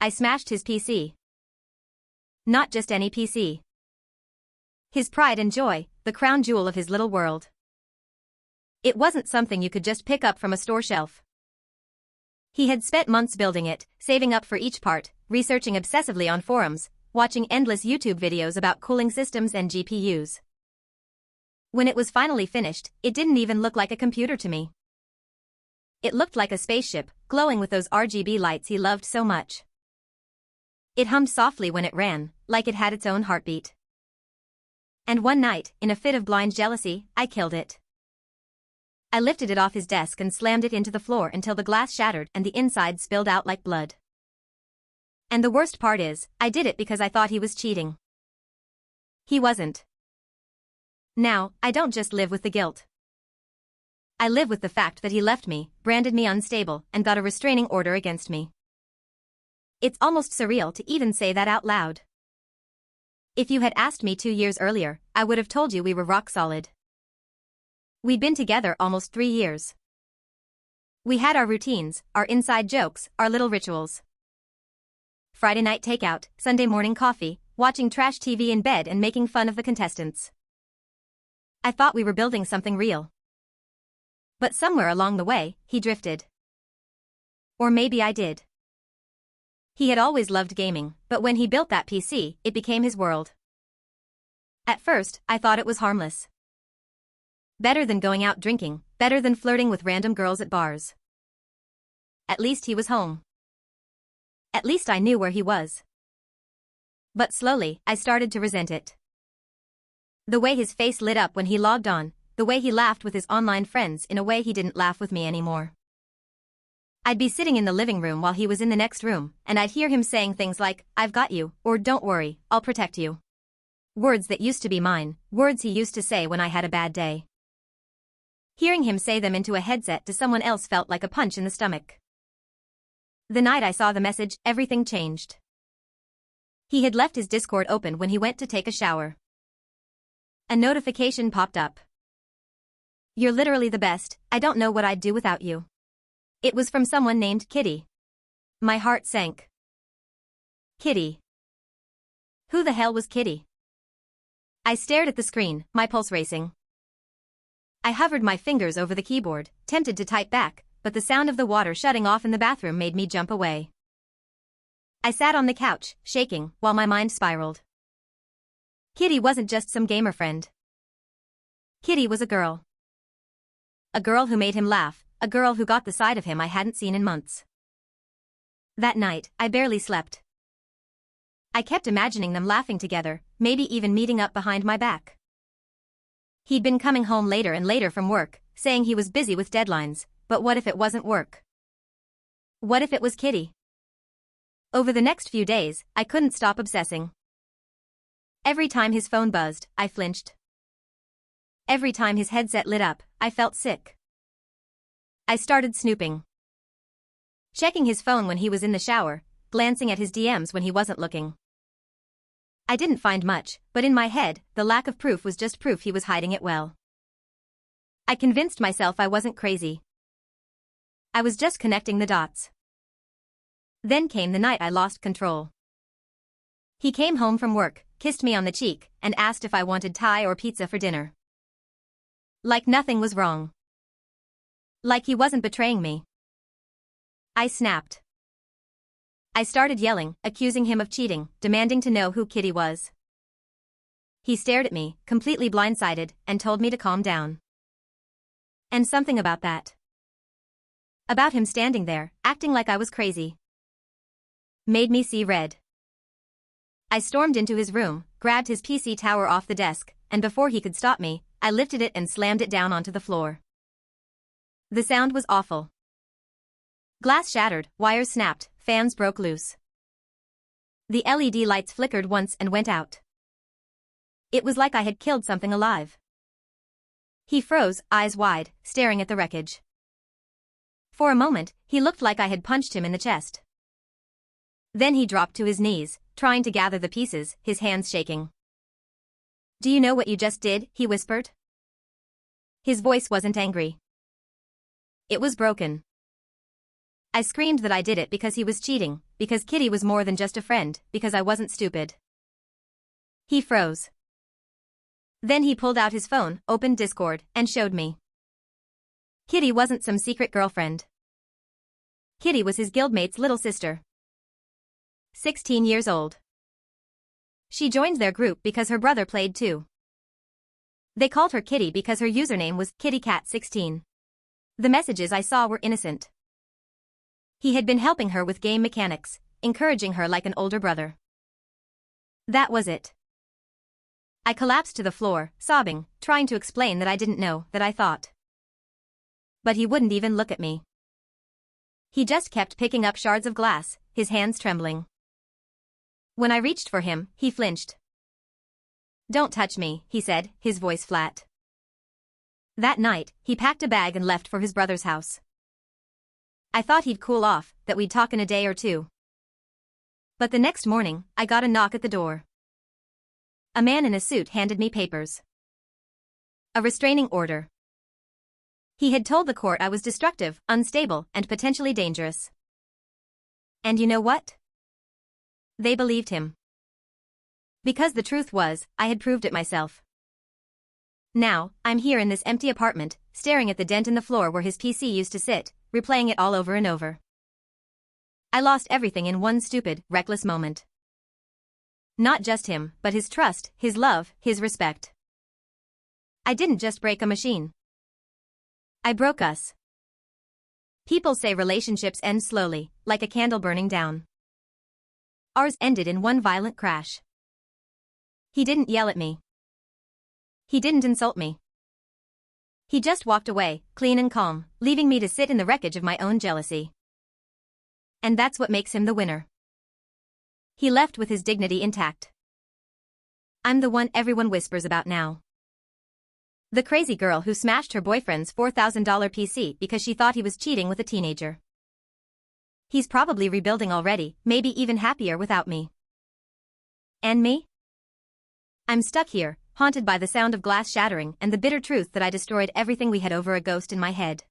I smashed his PC. Not just any PC. His pride and joy, the crown jewel of his little world. It wasn't something you could just pick up from a store shelf. He had spent months building it, saving up for each part, researching obsessively on forums, watching endless YouTube videos about cooling systems and GPUs. When it was finally finished, it didn't even look like a computer to me. It looked like a spaceship, glowing with those RGB lights he loved so much. It hummed softly when it ran, like it had its own heartbeat. And one night, in a fit of blind jealousy, I killed it. I lifted it off his desk and slammed it into the floor until the glass shattered and the inside spilled out like blood. And the worst part is, I did it because I thought he was cheating. He wasn't. Now, I don't just live with the guilt. I live with the fact that he left me, branded me unstable, and got a restraining order against me. It's almost surreal to even say that out loud. If you had asked me 2 years earlier, I would have told you we were rock solid. We'd been together almost 3 years. We had our routines, our inside jokes, our little rituals. Friday night takeout, Sunday morning coffee, watching trash TV in bed and making fun of the contestants. I thought we were building something real. But somewhere along the way, he drifted. Or maybe I did. He had always loved gaming, but when he built that PC, it became his world. At first, I thought it was harmless. Better than going out drinking, better than flirting with random girls at bars. At least he was home. At least I knew where he was. But slowly, I started to resent it. The way his face lit up when he logged on, the way he laughed with his online friends in a way he didn't laugh with me anymore. I'd be sitting in the living room while he was in the next room, and I'd hear him saying things like, "I've got you," or "Don't worry, I'll protect you." Words that used to be mine, words he used to say when I had a bad day. Hearing him say them into a headset to someone else felt like a punch in the stomach. The night I saw the message, everything changed. He had left his Discord open when he went to take a shower. A notification popped up. "You're literally the best, I don't know what I'd do without you." It was from someone named Kitty. My heart sank. Kitty. Who the hell was Kitty? I stared at the screen, my pulse racing. I hovered my fingers over the keyboard, tempted to type back, but the sound of the water shutting off in the bathroom made me jump away. I sat on the couch, shaking, while my mind spiraled. Kitty wasn't just some gamer friend. Kitty was a girl. A girl who made him laugh, a girl who got the side of him I hadn't seen in months. That night, I barely slept. I kept imagining them laughing together, maybe even meeting up behind my back. He'd been coming home later and later from work, saying he was busy with deadlines, but what if it wasn't work? What if it was Kitty? Over the next few days, I couldn't stop obsessing. Every time his phone buzzed, I flinched. Every time his headset lit up, I felt sick. I started snooping. Checking his phone when he was in the shower, glancing at his DMs when he wasn't looking. I didn't find much, but in my head, the lack of proof was just proof he was hiding it well. I convinced myself I wasn't crazy. I was just connecting the dots. Then came the night I lost control. He came home from work, kissed me on the cheek, and asked if I wanted Thai or pizza for dinner. Like nothing was wrong. Like he wasn't betraying me. I snapped. I started yelling, accusing him of cheating, demanding to know who Kitty was. He stared at me, completely blindsided, and told me to calm down. And something about that. About him standing there, acting like I was crazy, made me see red. I stormed into his room, grabbed his PC tower off the desk, and before he could stop me, I lifted it and slammed it down onto the floor. The sound was awful. Glass shattered, wires snapped, fans broke loose. The LED lights flickered once and went out. It was like I had killed something alive. He froze, eyes wide, staring at the wreckage. For a moment, he looked like I had punched him in the chest. Then he dropped to his knees, trying to gather the pieces, his hands shaking. "Do you know what you just did?" he whispered. His voice wasn't angry. It was broken. I screamed that I did it because he was cheating, because Kitty was more than just a friend, because I wasn't stupid. He froze. Then he pulled out his phone, opened Discord, and showed me. Kitty wasn't some secret girlfriend. Kitty was his guildmate's little sister. 16 years old. She joined their group because her brother played too. They called her Kitty because her username was kittycat16. The messages I saw were innocent. He had been helping her with game mechanics, encouraging her like an older brother. That was it. I collapsed to the floor, sobbing, trying to explain that I didn't know, that I thought. But he wouldn't even look at me. He just kept picking up shards of glass, his hands trembling. When I reached for him, he flinched. "Don't touch me," he said, his voice flat. That night, he packed a bag and left for his brother's house. I thought he'd cool off, that we'd talk in a day or two. But the next morning, I got a knock at the door. A man in a suit handed me papers. A restraining order. He had told the court I was destructive, unstable, and potentially dangerous. And you know what? They believed him. Because the truth was, I had proved it myself. Now, I'm here in this empty apartment, staring at the dent in the floor where his PC used to sit, replaying it all over and over. I lost everything in one stupid, reckless moment. Not just him, but his trust, his love, his respect. I didn't just break a machine. I broke us. People say relationships end slowly, like a candle burning down. Ours ended in one violent crash. He didn't yell at me. He didn't insult me. He just walked away, clean and calm, leaving me to sit in the wreckage of my own jealousy. And that's what makes him the winner. He left with his dignity intact. I'm the one everyone whispers about now. The crazy girl who smashed her boyfriend's $4,000 PC because she thought he was cheating with a teenager. He's probably rebuilding already, maybe even happier without me. And me? I'm stuck here, haunted by the sound of glass shattering and the bitter truth that I destroyed everything we had over a ghost in my head.